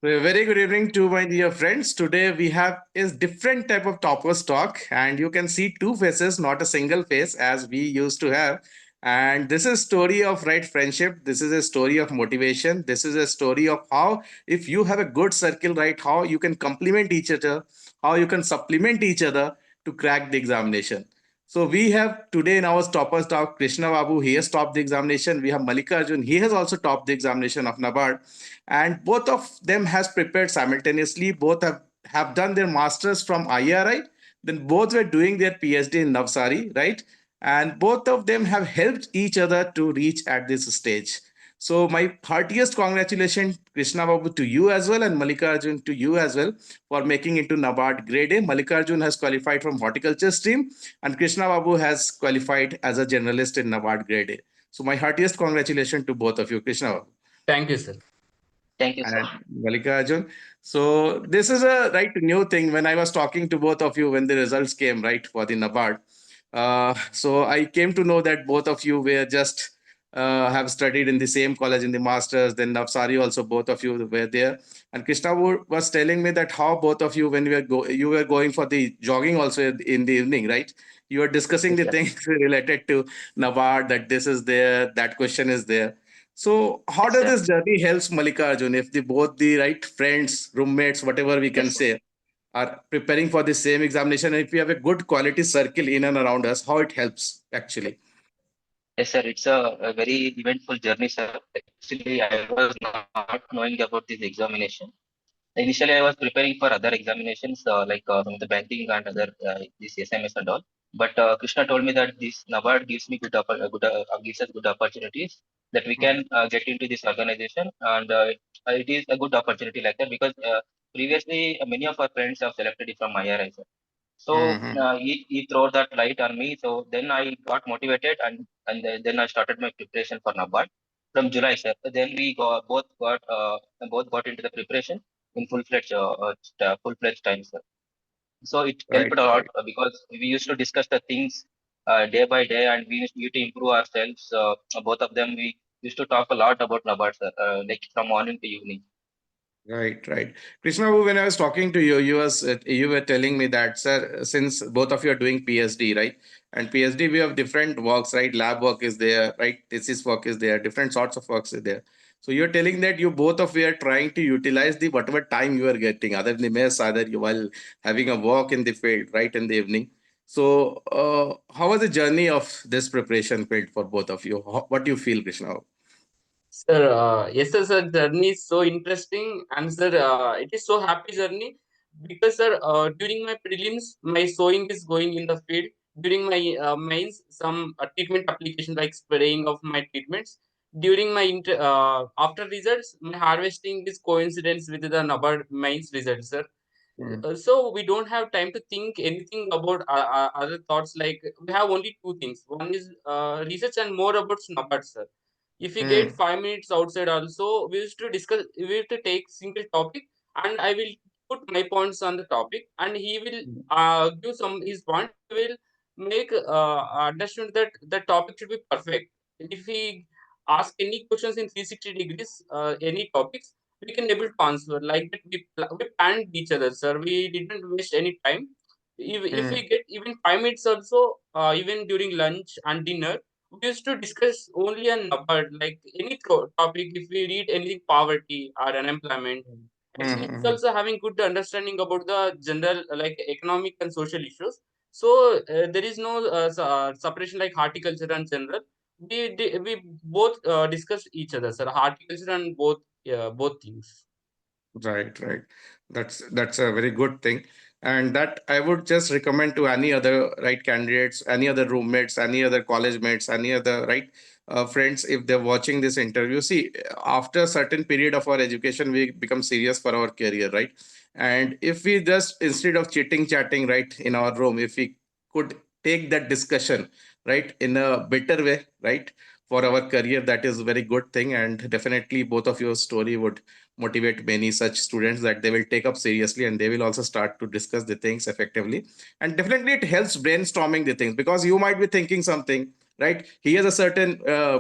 A very good evening to my dear friends. Today we have is different type of toppers talk, and you can see two faces, not a single face, as we used to have. And this is story of right friendship. This is a story of motivation. This is a story of how if you have a good circle, right, how you can complement each other, how you can supplement each other to crack the examination. So we have today in our toppers talk Krishna Babu. He has topped the examination. We have Mallikarjun. He has also topped the examination of Nabard, and both of them has prepared simultaneously. Both have done their masters from IARI, then both were doing their PhD in Navsari, right? And both of them have helped each other to reach at this stage. So my heartiest congratulations, Krishna Babu, to you as well, and Mallikarjun to you as well for making into Nabard Grade A. Mallikarjun has qualified from horticulture stream, and Krishna Babu has qualified as a generalist in Nabard Grade A. So my heartiest congratulations to both of you, Krishna Babu Thank you, sir. Thank you, sir. and Mallikarjun. So this is a right new thing. When I was talking to both of you when the results came right for the Nabard, so I came to know that both of you were just have studied in the same college in the masters. Then Navsari also both of you were there. And Krishna was telling me that how both of you when you were going for the jogging also in the evening, right? You were discussing Yes, the sir. things related to Nabard, that this is there, that question is there. So how Yes, does sir. this journey helps Mallikarjun if the both the right friends, roommates, whatever we can Yes, sir. say, are preparing for the same examination, and if we have a good quality circle in and around us, how it helps actually? Yes, sir. It's a very eventful journey, sir. Actually, I was not knowing about this examination. Initially, I was preparing for other examinations, from the banking and other this SMS and all. But Krishna told me that this NABARD gives me gives us good opportunities that we can get into this organization, and it is a good opportunity like that because previously many of our friends have selected it from IRI. So Mm-hmm. he threw that light on me. So then I got motivated, and then I started my preparation for NABARD from July, sir. Then we both got into the preparation in full fledged time, sir. So it helped Right, a lot right. because we used to discuss the things day by day, and we used to improve ourselves. Both of them, we used to talk a lot about NABARD, sir, like from morning to evening. Right, right. Krishna, when I was talking to you, you were telling me that, sir, since both of you are doing PhD, right? And PhD, we have different works, right? Lab work is there, right? Thesis work is there, different sorts of works is there. So you're telling that you both of you are trying to utilize the whatever time you are getting, other than the mess, either you while having a walk in the field, right, in the evening. So how was the journey of this preparation field for both of you? What do you feel, Krishna? Sir, yes, sir, journey is so interesting, and sir, it is so happy journey because sir, during my prelims, my sowing is going in the field. During my mains, some treatment application like spraying of my treatments. During my after results, my harvesting is coincidence with the NABARD mains results, sir. So we don't have time to think anything about other thoughts. Like we have only two things. One is research and more about NABARD, sir. If we get Mm-hmm. 5 minutes outside also, we used to discuss, we have to take single topic, and I will put my points on the topic, and he will give some his point. We will make understand that the topic should be perfect. If we ask any questions in 360 degrees, any topics, we can able to answer like that. We planned each other, sir. We didn't waste any time. If we get even 5 minutes also, even during lunch and dinner, we used to discuss only on about like any topic. If we read anything poverty or unemployment, actually it's Mm-hmm. also having good understanding about the general like economic and social issues. So there is no separation like horticulture and general. We both discuss each other, sir. Horticulture and both things. Right, right. That's a very good thing. And that I would just recommend to any other right candidates, any other roommates, any other college mates, any other right friends, if they're watching this interview. See, after a certain period of our education, we become serious for our career, right? And if we just instead of chitting chatting right in our room, if we could take that discussion right in a better way, right? For our career, that is a very good thing. And definitely both of your story would motivate many such students that they will take up seriously, and they will also start to discuss the things effectively. And definitely it helps brainstorming the things because you might be thinking something, right? He has a certain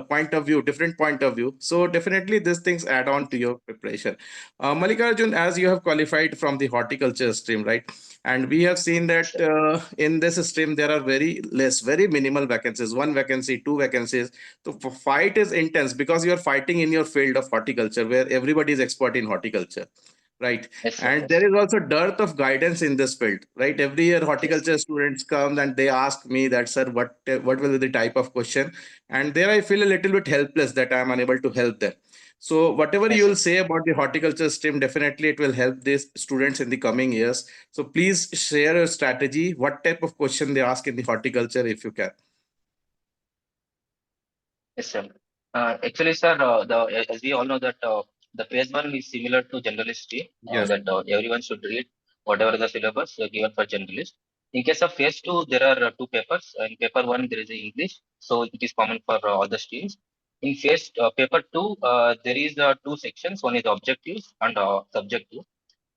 point of view, different point of view. So definitely these things add on to your preparation. Mallikarjun, as you have qualified from the horticulture stream, right? And we have seen Yes, that sir. in this stream there are very less, very minimal vacancies, one vacancy, two vacancies. So fight is intense because you are fighting in your field of horticulture where everybody is expert in horticulture, right? Yes, sir. And Yes. there is also dearth of guidance in this field, right? Every year Yes. horticulture students come and they ask me that, sir, what will be the type of question? And there I feel a little bit helpless that I am unable to help them. So whatever Yes, you sir. will say about the horticulture stream, definitely it will help these students in the coming years. So please share your strategy, what type of question they ask in the horticulture, if you can. Yes, sir. Actually, sir, as we all know that the phase one is similar to generalist stream, Yes. that everyone should read whatever the syllabus given for generalist. In case of phase two, there are two papers. In paper one, there is a English, so it is common for all the streams. In phase paper two, there is two sections. One is objectives and subjective.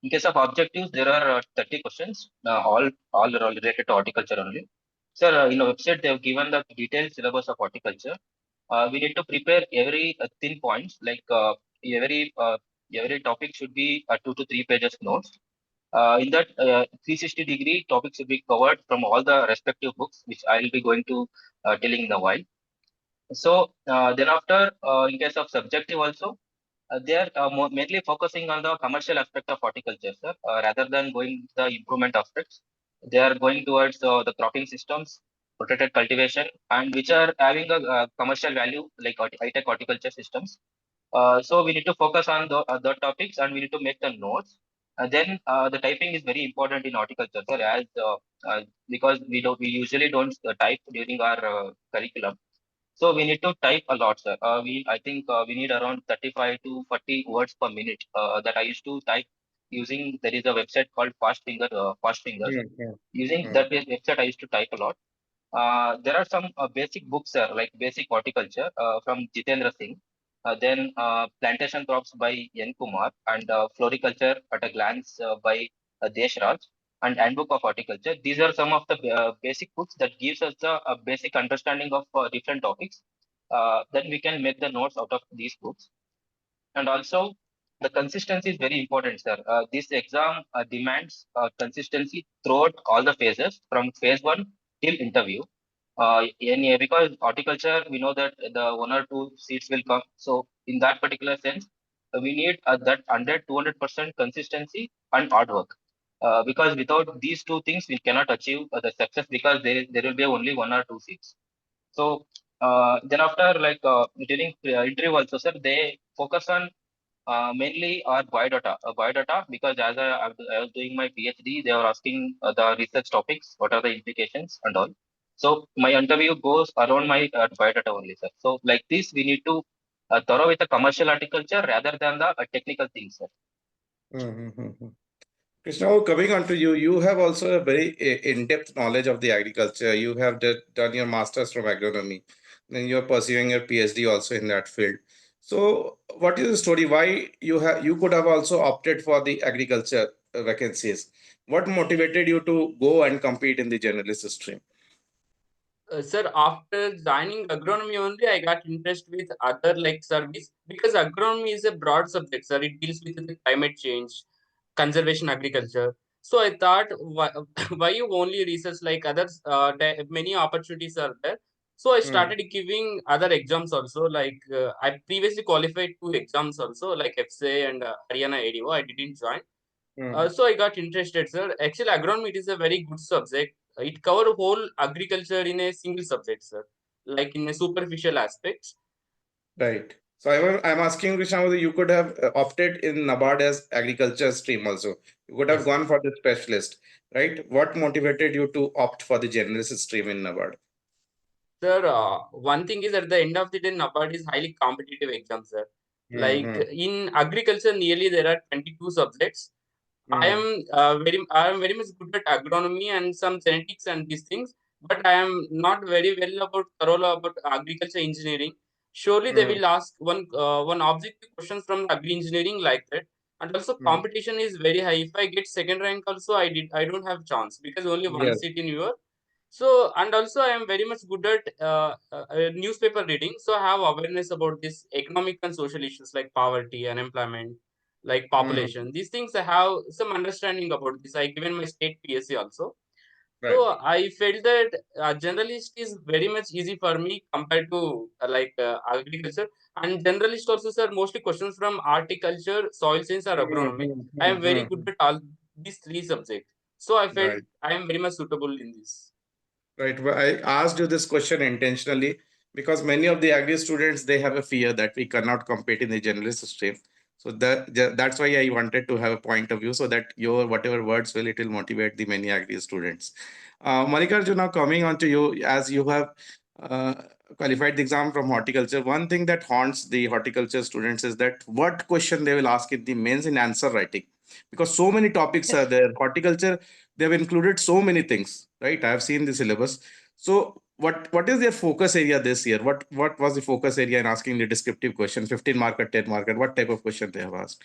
In case of objectives, there are 30 questions, all are related to horticulture only. Sir, in the website, they have given the detailed syllabus of horticulture. We need to prepare every thin points, like every uh, every topic should be 2 to 3 pages notes. In that 360-degree topic should be covered from all the respective books, which I will be going to telling in a while. So then after, in case of subjective also, they are mainly focusing on the commercial aspect of horticulture, sir, rather than going to the improvement aspects. They are going towards the cropping systems, protected cultivation, and which are having a commercial value like high-tech horticulture systems. So we need to focus on the topics and we need to make the notes. Then the typing is very important in horticulture, sir, as because we usually don't type during our curriculum. So we need to type a lot, sir. I think we need around 35 to 40 words per minute. That I used to type using. There is a website called Fast Fingers. Mm, Using mm, that website, I used to type a lot. There are some basic books, sir, like Basic Horticulture from Jitendra Singh. Then Plantation Crops by N. Kumar and Floriculture at a Glance by Desh Raj and Handbook of Horticulture. These are some of the basic books that gives us the basic understanding of different topics. Then we can make the notes out of these books. And also, the consistency is very important, sir. This exam demands consistency throughout all the phases, from phase one till interview. Because horticulture, we know that the 1 or 2 seats will come. So, in that particular sense, we need that 100 200% consistency and hard work. Because without these two things, we cannot achieve the success because there will be only 1 or 2 seats. So, then after, like during interview also, sir, they focus on mainly our biodata, because as I was doing my PhD, they were asking the research topics, what are the implications and all. So my interview goes around my biodata only, sir. So like this, we need to thorough with the commercial horticulture rather than the technical things, sir. mm. Krishna, coming on to you, you have also a very in-depth knowledge of the agriculture. You have done your master's from agronomy, then you are pursuing your PhD also in that field. So, what is the story? Why you could have also opted for the agriculture vacancies? What motivated you to go and compete in the journalist stream? Sir, after joining agronomy only, I got interest with other like service because agronomy is a broad subject, sir. It deals with the climate change, conservation, agriculture. So I thought, why you only research like others? Many opportunities are there. So I Hmm, started giving other exams also. Like I previously qualified 2 exams also, like FSA and Haryana ADO. I didn't join. hmm. So I got interested, sir. Actually, agronomy it is a very good subject. It cover whole agriculture in a single subject, sir. Like in a superficial aspects. Right. So I'm asking Krishna whether you could have opted in Nabard as agriculture stream also. You could have Yes, gone for the specialist, right? What motivated you to opt for the generalist stream in Nabard? sir. One thing is at the end of the day, NABARD is highly competitive exam, sir. Like Mm-hmm. in agriculture, nearly there are 22 subjects. Mm, I am very much good at agronomy and some genetics and these things, but I am not very well about thorough about agriculture engineering. Surely they mm. will ask one objective questions from agri engineering like that, and also Mm. competition is very high. If I get second rank, also I don't have chance because only one Yes. seat in your. So, and also I am very much good at newspaper reading. So I have awareness about this economic and social issues like poverty, unemployment, like Mhm. population. These things I have some understanding about this. I given my state PSC also. Right. So I felt that generalist is very much easy for me compared to agriculture. And generalist also, sir, mostly questions from horticulture, soil science, or agronomy. I am very good Mhm. at all these three subjects. So I felt Right. I am very much suitable in this. Right. Well, I asked you this question intentionally because many of the agri students they have a fear that we cannot compete in the generalist stream. So that's why I wanted to have a point of view so that your whatever words will it will motivate the many agri students. Mallikarjuna, now coming on to you as you have uh, qualified the exam from horticulture. One thing that haunts the horticulture students is that what question they will ask in the mains in answer writing because so many topics are Yes. there. Horticulture they've included so many things, right? I have seen the syllabus. So what is their focus area this year? What was the focus area in asking the descriptive question, 15 marker, 10 marker? What type of question they have asked?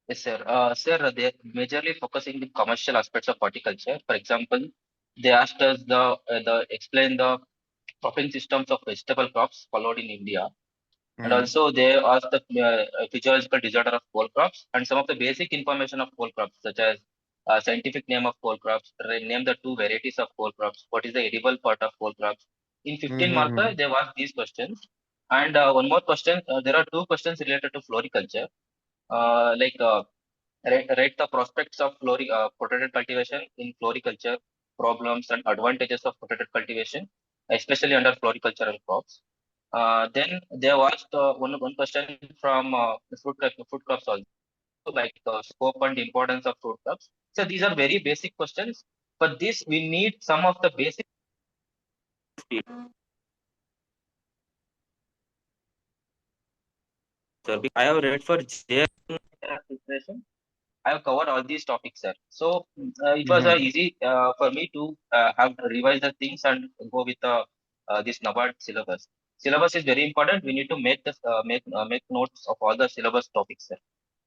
Yes, sir. Sir, they're majorly focusing the commercial aspects of horticulture. For example, they asked us the explain the cropping systems of vegetable crops followed in India, and Hmm. also they asked the physiological disorder of pole crops and some of the basic information of pole crops, such as scientific name of pole crops, name the two varieties of pole crops, what is the edible part of pole crops. In 15 marker, Mm-hmm. they've asked these questions. And one more question, there are two questions related to floriculture. Like rate the prospects of protected cultivation in floriculture, problems and advantages of protected cultivation, especially under floricultural crops. Then they have asked one question from food crops also, like scope and importance of food crops. So these are very basic questions. For this, we need some of the basic. Sir, I have read for preparation. I have covered all these topics, sir. So it was Mm-hmm. easy for me to have revise the things and go with this Nabard syllabus. Syllabus is very important. We need to make notes of all the syllabus topics, sir.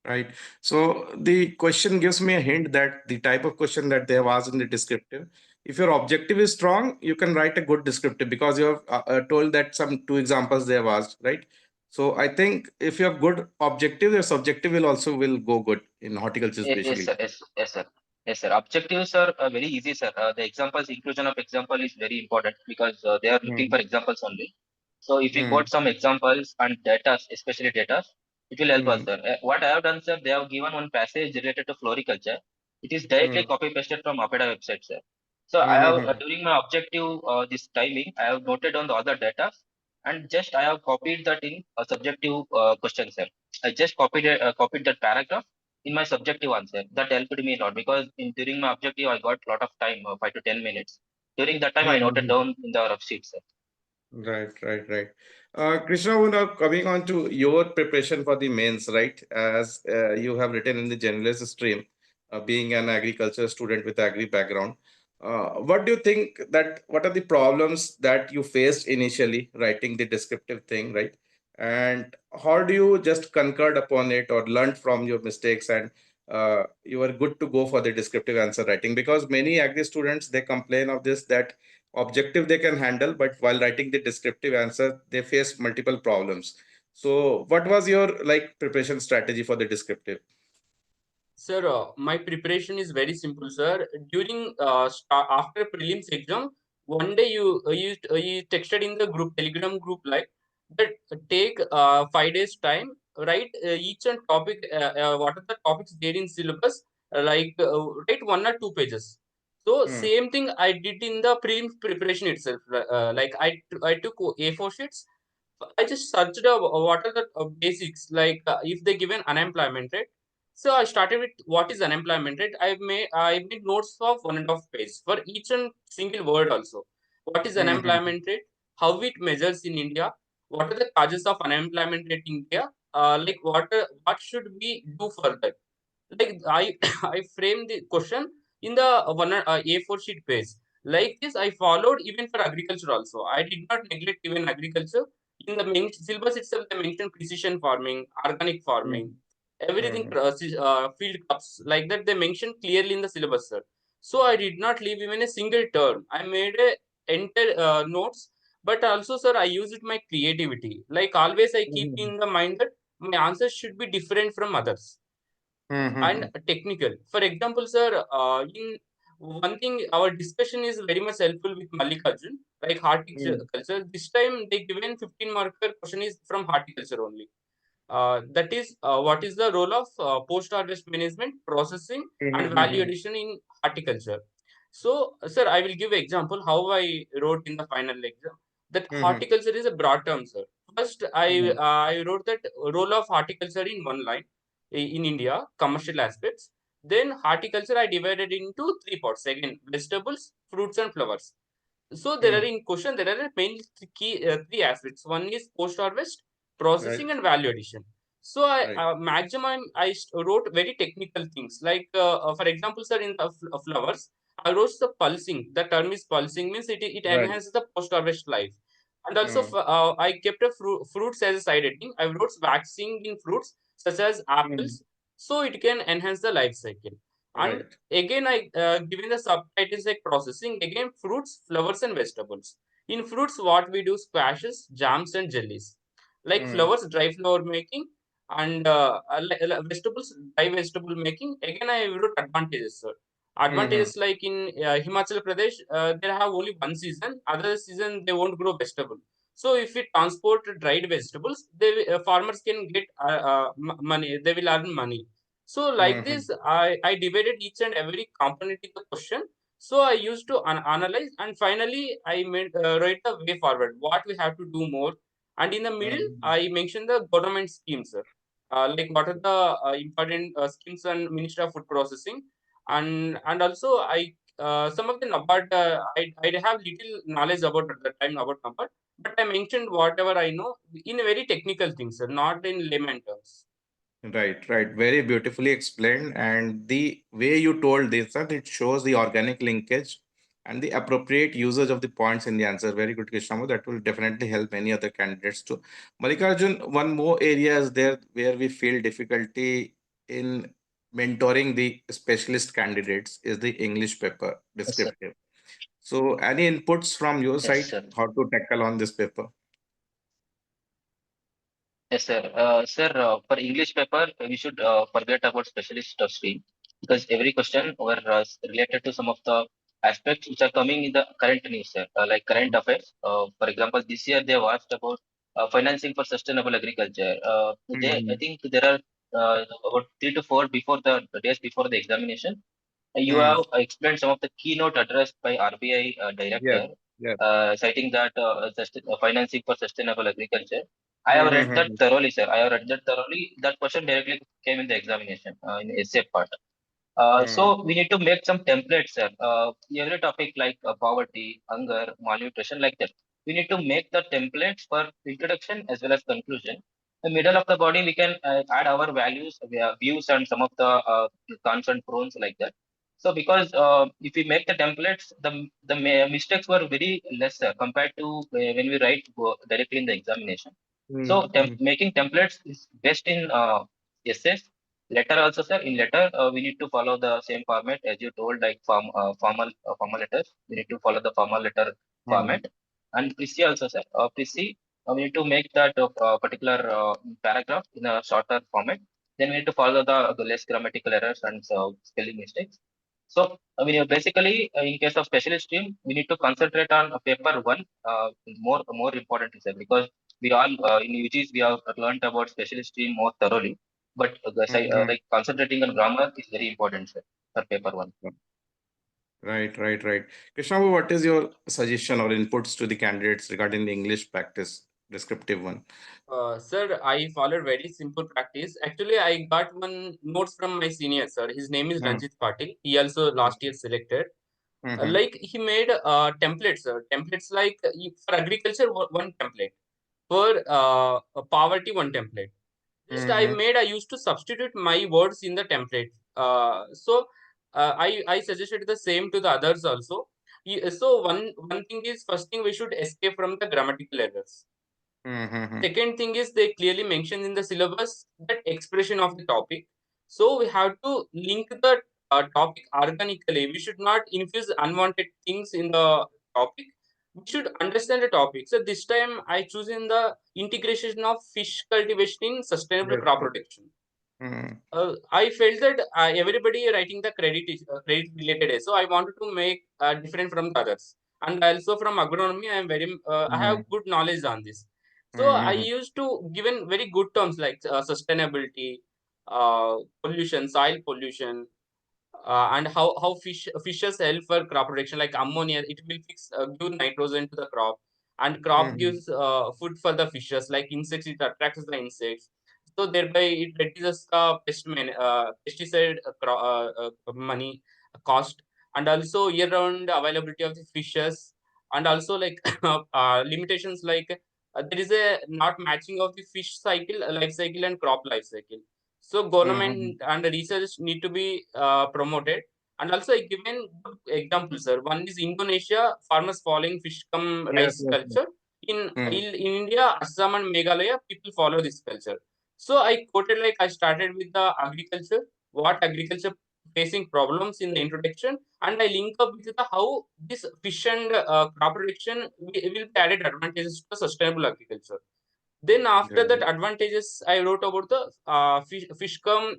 Right. So the question gives me a hint that the type of question that they have asked in the descriptive, if your objective is strong, you can write a good descriptive because you have told that some two examples they have asked, right? So I think if you have good objective, your subjective will also will go good in horticulture Yes, especially. sir. Yes, sir. Yes, sir. Objectives are very easy, sir. The examples, inclusion of example is very important because they are looking Mm-hmm. for examples only. So if we quote some examples and data, especially data, it will help us, Mm-hmm. sir. What I have done, sir, they have given one passage related to floriculture. It is directly copy pasted from Apeda website, sir. So I have Mm-hmm. during my objective this timing, I have noted on the other data and just I have copied that in a subjective question, sir. I just copied that paragraph in my subjective answer. That helped me a lot because during my objective I got a lot of time, 5 to 10 minutes. During that time I noted Mm-hmm. down in the rough sheet, sir. Right, right, right. Krishna, now coming on to your preparation for the mains, right? As you have written in the generalist stream, being an agriculture student with agri background, what do you think that what are the problems that you faced initially writing the descriptive thing, right? And how do you just concurred upon it or learned from your mistakes and you are good to go for the descriptive answer writing? Because many agri students they complain of this that objective they can handle but while writing the descriptive answer they face multiple problems. So what was your like preparation strategy for the descriptive? Sir, my preparation is very simple, sir. During after prelims exam, one day you texted in the group Telegram group like that. Take 5 days time. Write each and topic. What are the topics there in syllabus? Write 1 or 2 pages. So Hmm. same thing I did in the prelims preparation itself. I took A4 sheets. I just searched what are the basics like if they given unemployment rate. So I started with what is unemployment rate. I made notes of 1.5 page for each and single word also. What is Hmm. unemployment rate? How it measures in India? What are the causes of unemployment rate in India? What should we do for that? Like I I framed the question in the A4 sheet page. Like this, I followed even for agriculture also. I did not neglect even agriculture. In the main syllabus itself, they mentioned precision farming, organic farming, Hmm. everything Hmm. field crops like that. They mentioned clearly in the syllabus, sir. So I did not leave even a single term. I made a entire notes, but also, sir, I used my creativity. Like always, I keep Mhm. in the mind that my answers should be different from others and Mhm. technical. For example, sir, in one thing, our discussion is very much helpful with Mallikarjun, like Mhm. horticulture. This time, they given 15 marker question is from horticulture only. That is, what is the role of post-harvest management, processing, and value Mhm. addition in horticulture? So, sir, I will give example how I wrote in the final exam. That Mhm. horticulture is a broad term, sir. First, Mhm. I wrote that role of horticulture in one line in India, commercial aspects. Then horticulture I divided into three parts. Again, vegetables, fruits, and flowers. So there are Mhm. in question there are mainly three aspects. One is post harvest, processing, Right. and value addition. So I Right. maximum wrote very technical things like for example, sir, in the flowers, I wrote the pulsing. The term is pulsing means it Right. enhances the post harvest life. And also Mhm. I kept a fruits as a side heading. I wrote waxing in fruits such as Mhm. apples, so it can enhance the life cycle. And Right. again, I given the subtitles like processing, again, fruits, flowers, and vegetables. In fruits, what we do squashes, jams, and jellies. Like Mhm. flowers, dry flower making, and vegetables, dry vegetable making. Again, I wrote advantages, sir. Mhm. Advantages like in Himachal Pradesh, they have only one season. Other season, they won't grow vegetable. So if we transport dried vegetables, farmers can get money. They will earn money. So like Mhm. this, I divided each and every component in the question. So I used to analyze, and finally I made write the way forward. What we have to do more, and in the middle Mhm. I mentioned the government schemes, sir. Like what are the important schemes and Ministry of Food Processing, and also I some of the Nabard I have little knowledge about at the time about Nabard, but I mentioned whatever I know in a very technical things, sir, not in layman terms. Right, right. Very beautifully explained. And the way you told this, that it shows the organic linkage and the appropriate usage of the points in the answer. Very good, Krishnamu. That will definitely help many other candidates too. Mallikarjun, one more area is there where we feel difficulty in mentoring the specialist candidates is the English paper Yes, sir. descriptive. So, any inputs from your Yes, side sir. how to tackle on this paper? Yes, sir. Sir, for English paper, we should forget about specialist stream because every question were related to some of the aspects which are coming in the current news, sir, like current affairs. For example, this year they have asked about financing for sustainable agriculture. I Mhm. think there are about 3 to 4 before the days before the examination. You Mhm. have explained some of the keynote addressed by RBI Yes, director, yes. citing that financing for sustainable agriculture. I have read that Mhm. thoroughly, sir. I have read that thoroughly. That question directly came in the examination in essay part. Mhm. So we need to make some templates, sir. Every topic like poverty, hunger, malnutrition, like that. We need to make the templates for introduction as well as conclusion. The middle of the body, we can add our values, views, and some of the cons and pros like that. So because if we make the templates, the mistakes were very lesser compared to when we write directly in the examination. So Mhm. making templates is best in essays. Letter also, sir. In letter, we need to follow the same format as you told, like formal letters. We need to follow the formal letter Mhm. format. And PC also, sir. PC, we need to make that particular paragraph in a shorter format. Then we need to follow the less grammatical errors and spelling mistakes. So, I mean, basically, in case of specialist stream, we need to concentrate on paper one. More important is that because we all in UGs we have learned about specialist stream more thoroughly, but Mhm. like concentrating on grammar is very important, sir, for paper one. Right, right, right. Krishna, what is your suggestion or inputs to the candidates regarding the English practice descriptive one? Sir, I followed very simple practice. Actually, I got one notes from my senior, sir. His name is Mhm. Ranjit Patil. He also last year selected. Mhm. Like he made templates, sir. Templates like for agriculture, one template. For poverty, one template. Just Mhm. I used to substitute my words in the template. So I suggested the same to the others also. So one thing is first thing we should escape from the grammatical errors. Mhm. Second thing is they clearly mention in the syllabus that expression of the topic. So we have to link the topic organically. We should not infuse unwanted things in the topic. We should understand the topic. So this time I choose in the integration of fish cultivation in sustainable Yes, crop yes. protection. Mm, I felt that everybody writing the credit is credit related, so I wanted to make different from the others. And also from agronomy, I have mm, good knowledge on this. So I mm, used to given very good terms like sustainability, pollution, soil pollution, and how fishes help for crop protection, like ammonia it will give nitrogen to the crop, and crop mm, gives food for the fishes, like insects it attracts the insects, so thereby it reduces the pesticide money cost, and also year round availability of the fishes, and also like limitations like there is a not matching of the fish cycle life cycle and crop life cycle. So mm. government and research need to be promoted. And also I given good examples, sir. One is Indonesia, farmers following fish come Yes, rice yes, yes. culture. Mm, In India, Assam and Meghalaya, people follow this culture. So I quoted like I started with the agriculture, what agriculture facing problems in the introduction, and I link up with the how this fish and crop protection will be added advantages to sustainable agriculture. Then after that yeah. advantages, I wrote about the fish come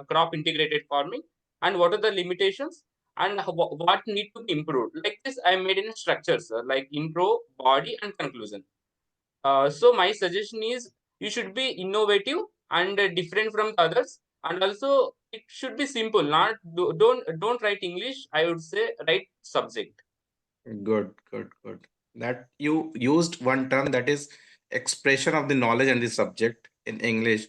crop integrated farming, and what are the limitations, and what need to be improved. Like this, I made in structures like intro, body, and conclusion. So my suggestion is you should be innovative and different from the others, and also it should be simple. Not don't write English. I would say write subject. Good, good, good. That you used one term, that is expression of the knowledge and the subject in English,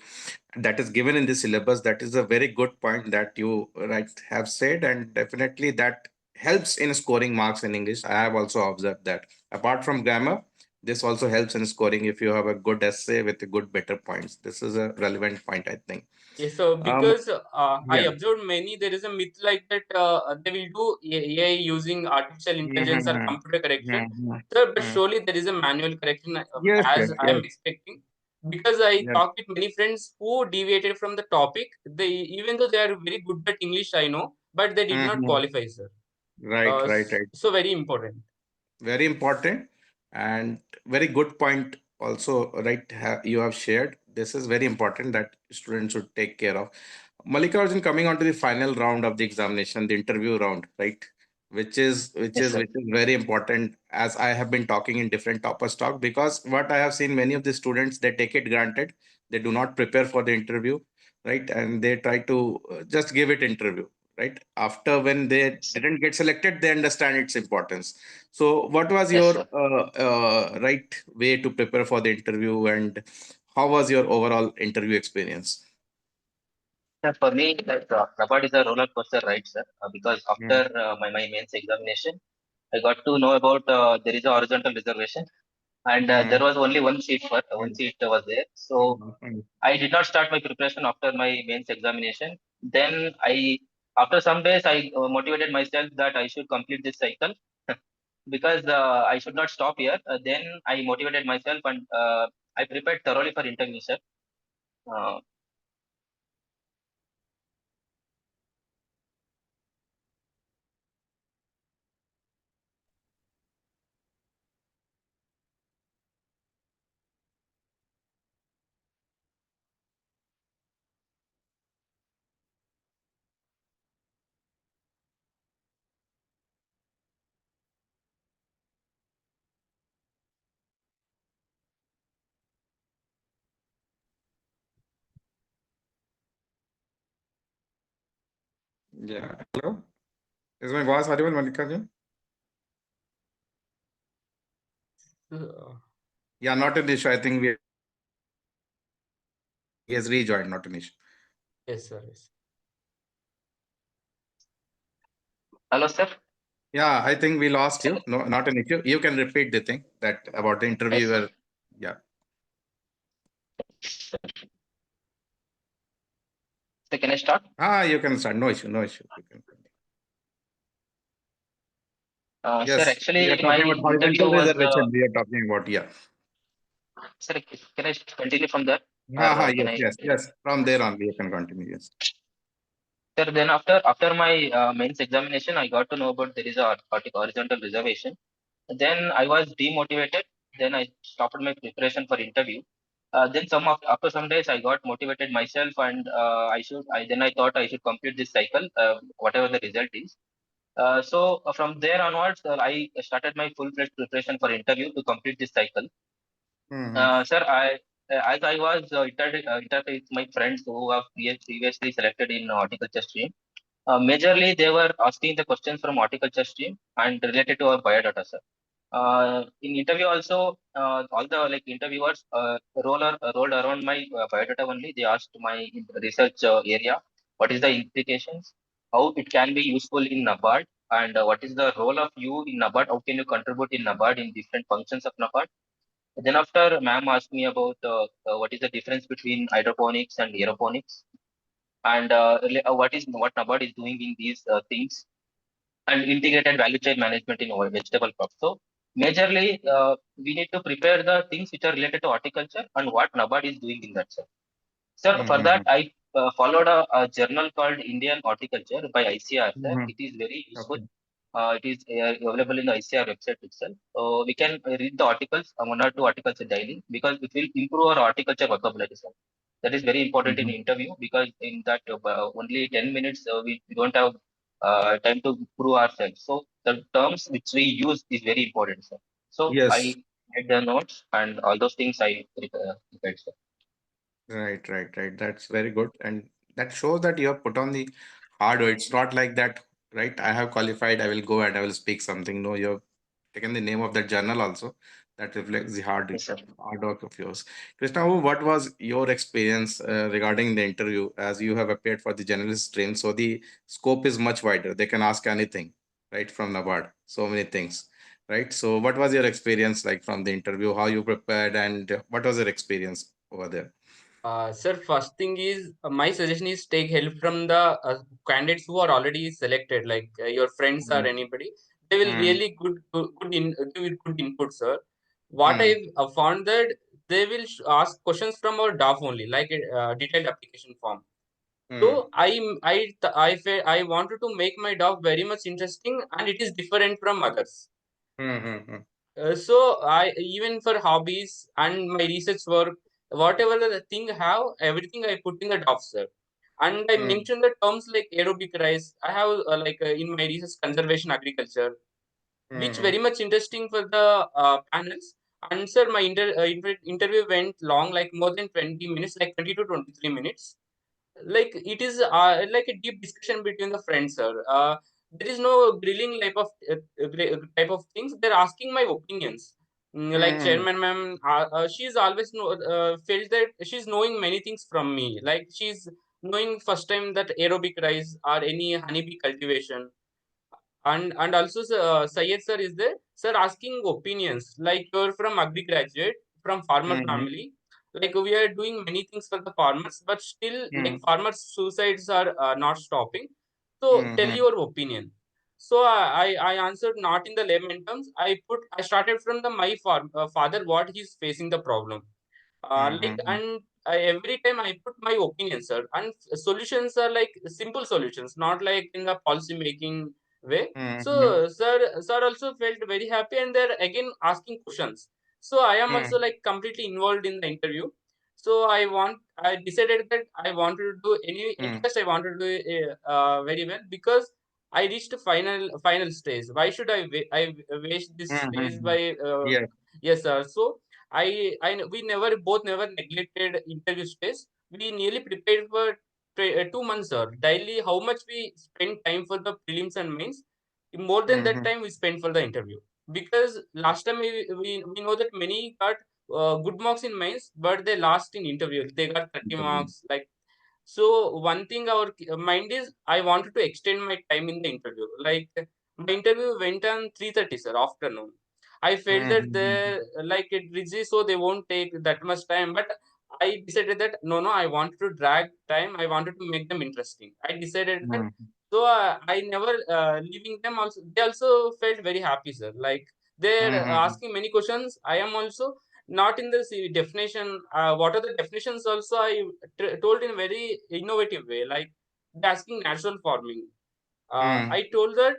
that is given in the syllabus. That is a very good point that you right have said, and definitely that helps in scoring marks in English. I have also observed that. Apart from grammar, this also helps in scoring if you have a good essay with a good better points. This is a relevant point, I think. Yes, so Um, because I yeah. observed many, there is a myth like that they will do AI using artificial intelligence or Mhm, computer correction. mhm, So, but mhm. surely there is a manual correction Yes, yes, as I am yes, expecting. Because I yes. talked with many friends who deviated from the topic. They even though they are very good at English, I know, but they did not Mhm. qualify, sir. Right, right, right. So very important. Very important and very good point also, right? You have shared. This is very important that students should take care of. Mallikarjun, coming on to the final round of the examination, the interview round, right? Yes, sir. Which is very important, as I have been talking in different toppers talk, because what I have seen, many of the students, they take it granted. They do not prepare for the interview, right? And they try to just give it interview, right? After when they Yes, sir. didn't get selected, they understand its importance. So, what was Yes, your sir. right way to prepare for the interview, and how was your overall interview experience? Yeah, for me, like Nabard is a roller coaster ride, sir. Because after Mm, my mains examination, I got to know about there is a horizontal reservation, and there mm, was only one seat for one mm, seat was there. So mm, mm. I did not start my preparation after my mains examination. Then after some days, I motivated myself that I should complete this cycle because I should not stop here. Then I motivated myself and I prepared thoroughly for interview, sir. Uh, Yeah. Hello. Is my voice audible, Mallikarjun? Uh, Yeah, not an issue. I think he has rejoined. Not an issue. yes, sir. Yes. Hello, sir. Yeah, I think we lost you. No, not an issue. You can repeat the thing that about the Yes, sir. interviewer. Yeah. So can I start? You can start. No issue. No issue. You can. Sir, Yes, we are actually, my talking about interview horizontal was, reservation. We are talking about, yeah. sir, can I continue from there? Or can Yes, I yes, continue? yes. From there on, we can continue. Yes. Sir, then after my mains examination, I got to know about there is a horizontal reservation. Then I was demotivated. Then I stopped my preparation for interview. After some days, I got motivated myself, and I thought I should complete this cycle, whatever the result is. From there onwards, I started my full-fledged preparation for interview to complete this cycle. Mm-hmm. Sir, as I was interviewed with my friends who have previously selected in horticulture stream. Majorly, they were asking the questions from horticulture stream and related to our biodata, sir. In interview also, all the like interviewers rolled around my biodata only. They asked my research area, what is the implications, how it can be useful in Nabard, and what is the role of you in Nabard, how can you contribute in Nabard in different functions of Nabard. Then after ma'am asked me about what is the difference between hydroponics and aeroponics, and what Nabard is doing in these things, and integrated value chain management in our vegetable crops. So majorly, we need to prepare the things which are related to horticulture and what Nabard is doing in that. Sir, for that, Mm-hmm. I followed a journal called Indian Horticulture by ICR, sir. Mm-hmm. It is very useful. Okay. It is available in the ICR website itself. We can read the articles, one or two articles daily, because it will improve our horticulture vocabulary, sir. That is very important in Mm-hmm. interview, because in that only 10 minutes we don't have time to prove ourselves. So the terms which we use is very important, sir. So Yes. I made the notes and all those things I prepared, sir. Right. That's very good. And that shows that you have put on the hard work. It's not like that, right? I have qualified, I will go and I will speak something. No, you have taken the name of that journal also. That reflects the Yes, sir. hard work of yours. Krishna, what was your experience regarding the interview as you have appeared for the journalist stream? So the scope is much wider. They can ask anything, right, from Nabard. So many things, right? So what was your experience like from the interview? How you prepared and what was your experience over there? Sir, first thing is my suggestion is take help from the candidates who are already selected, like your friends or Mm, anybody. They will mm, really give good input, sir. What mm, I found that they will ask questions from our DAF only, like a detailed application form. mm, So I wanted to make my DAF very much interesting, and it is different from others. mm, mm, mm, So I even for hobbies and my research work, whatever the thing have, everything I put in the doc, sir. And I mm, mentioned the terms like aerobic rice. I have in my research conservation agriculture, which mm, very much interesting for the panels. And sir, my interview went long, like more than 20 minutes, like 20 to 23 minutes. Like it is like a deep discussion between the friends, sir. There is no grilling type of things. They're asking my opinions. Like mm, chairman ma'am, she's always felt that she's knowing many things from me. Like she's knowing first time that aerobic rice or any honeybee cultivation. And also Syed sir is there, sir, asking opinions like you're from agri graduate from farmer mm, family. Like we are doing many things for the farmers, but still like mm, farmers suicides are not stopping. So tell mm, your opinion. So I answered not in the layman terms. I started from the my father what he's facing the problem. mm, And every time I put my opinion, sir, and solutions are like simple solutions, not like in the policy making way. mm, So, sir also felt very happy, and they're again asking questions. So I am also like completely involved in the interview. So I decided that I wanted to do any at mm, first I wanted to do very well because I reached final stage. Why should I waste this stage mm. by Yeah. yes, sir. So we never both never neglected interview space. We nearly prepared for 2 months, sir. Daily, how much we spend time for the prelims and mains, more than that Mm, time we spent for the interview. Because last time we know that many got good marks in mains, but they lost in interview. They got 30 marks. Like so, one thing our mind is I wanted to extend my time in the interview. Like my interview went on 3:30, sir, afternoon. I felt that mm, they like it busy, so they won't take that much time. But I decided that no, I wanted to drag time. I wanted to make them interesting. I decided that. mm, So I never leaving them. Also, they also felt very happy, sir. Like they're mm, asking many questions. I am also not in the definition. What are the definitions? Also, I told in a very innovative way. Like They're asking natural farming. Hmm. I told that,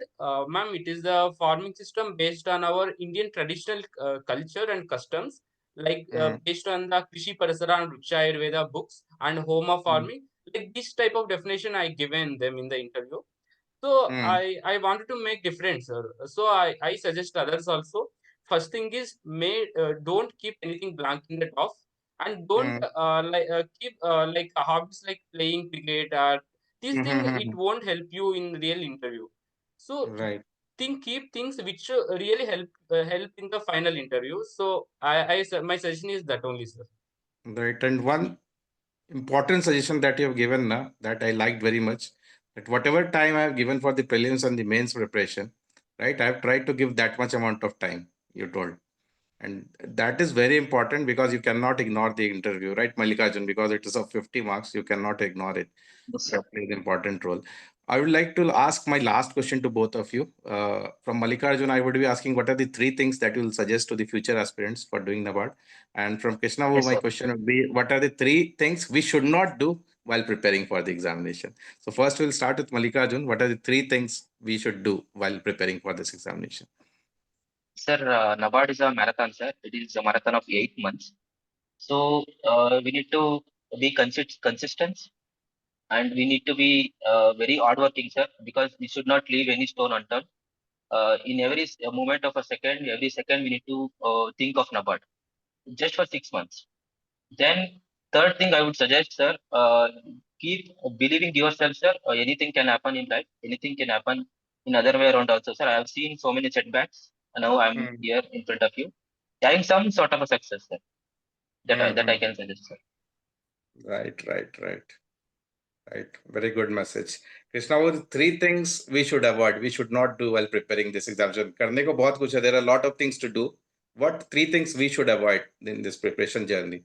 ma'am, it is the farming system based on our Indian traditional culture and customs, like Hmm. based on the Krishi Parasara and Vriksha Ayurveda books and Homa Hmm. farming. Like this type of definition I given them in the interview. So Hmm. I wanted to make difference, sir. So I suggest others also. First thing is, may don't keep anything blank in the top, and don't Hmm. keep like hobbies like playing cricket or this Hmm. thing. Hmm. It Hmm. won't help you in real interview. So Right. keep things which really help in the final interview. So my suggestion is that only, sir. Right. And one important suggestion that you have given na, that I liked very much, that whatever time I have given for the prelims and the mains preparation, right, I have tried to give that much amount of time, you told. And that is very important because you cannot ignore the interview, right, Mallikarjun? Because it is of 50 marks, you cannot ignore it. Yes, sir. That plays an important role. I would like to ask my last question to both of you. From Mallikarjun, I would be asking what are the three things that you will suggest to the future aspirants for doing Nabard? And from Krishnababu, Yes, my sir. question would be what are the three things we should not do while preparing for the examination? So first we'll start with Mallikarjun. What are the three things we should do while preparing for this examination? Sir, Nabard is a marathon, sir. It is a marathon of 8 months. So we need to be consistent, and we need to be very hardworking, sir, because we should not leave any stone unturned. In every moment of a second, every second we need to think of Nabard just for 6 months. Then third thing I would suggest, sir, keep believing yourself, sir. Anything can happen in life. Anything can happen in other way around also, sir. I have seen so many setbacks, and now I'm Hmm. here in front of you, having some sort of a success, sir. That I Hmm. can suggest, sir. Right, right, right. Right. Very good message. Krishna, what three things we should avoid, we should not do while preparing this examination? करने को बहुत कुछ है. There are a lot of things to do. What three things we should avoid in this preparation journey?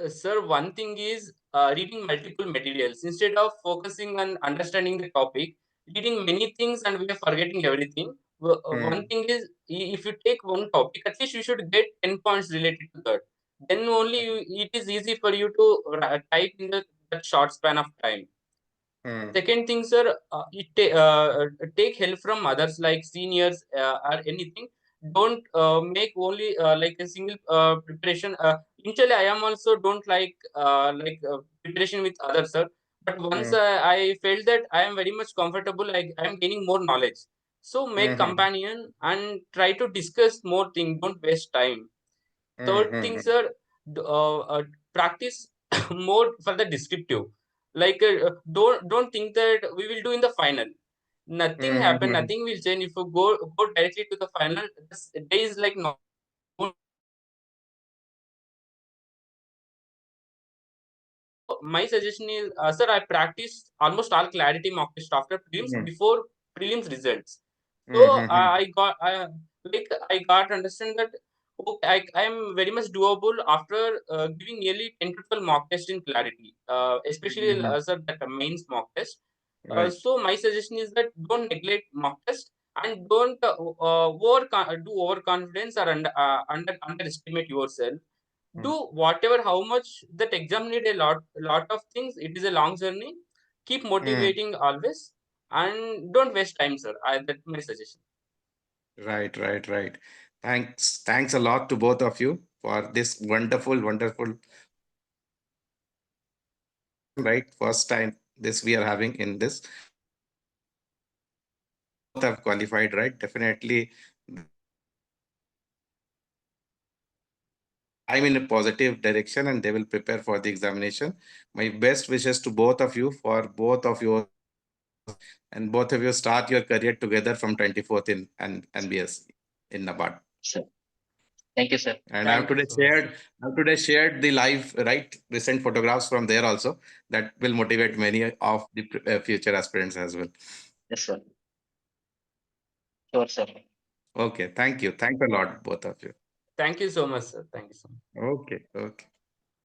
Sir, one thing is reading multiple materials instead of focusing on understanding the topic, reading many things and we are forgetting everything. One Hmm. thing is, if you take one topic, at least you should get 10 points related to that. Then only it is easy for you to type in that short span of time. Hmm. Second thing, sir, take help from others like seniors or anything. Don't make only like a single preparation. Initially, I am also don't preparation with others, sir. But once Hmm. I felt that I am very much comfortable, like I am gaining more knowledge. So make Hmm. companion and try to discuss more things. Don't waste time. Hmm. Third Hmm. thing, Hmm. sir, practice more for the descriptive. Like don't think that we will do in the final. Nothing Hmm. happen. Hmm. Nothing will change if you go directly to the final. This day is like no. So my suggestion is, sir, I practiced almost all clarity mock test after prelims Hmm. before prelims results. So Hmm. Hmm. Hmm. I got understand that okay, I am very much doable after giving nearly 10 to 12 mock tests in clarity, especially Hmm. sir, that mains mock test. Right. So my suggestion is that don't neglect mock test and don't do overconfidence or underestimate yourself. Hmm. Do whatever how much that exam need a lot of things. It is a long journey. Keep Hmm. motivating always and don't waste time, sir. That's my suggestion. Right, right, right. Thanks. Thanks a lot to both of you for this wonderful, wonderful session, right? First time this we are having in this. Both have qualified, right? Definitely I'm in a positive direction and they will prepare for the examination. My best wishes to both of you for both of your and both of you start your career together from 24th in and NBS in Nabard. Sir. Thank you, sir. And Thank you so much, sir. I've today shared the live, right, recent photographs from there also that will motivate many of the future aspirants as well. Yes, sir. Sure, sir. Okay, thank you. Thanks a lot, both of you. Thank you so much, sir. Thank you so much. Okay, okay.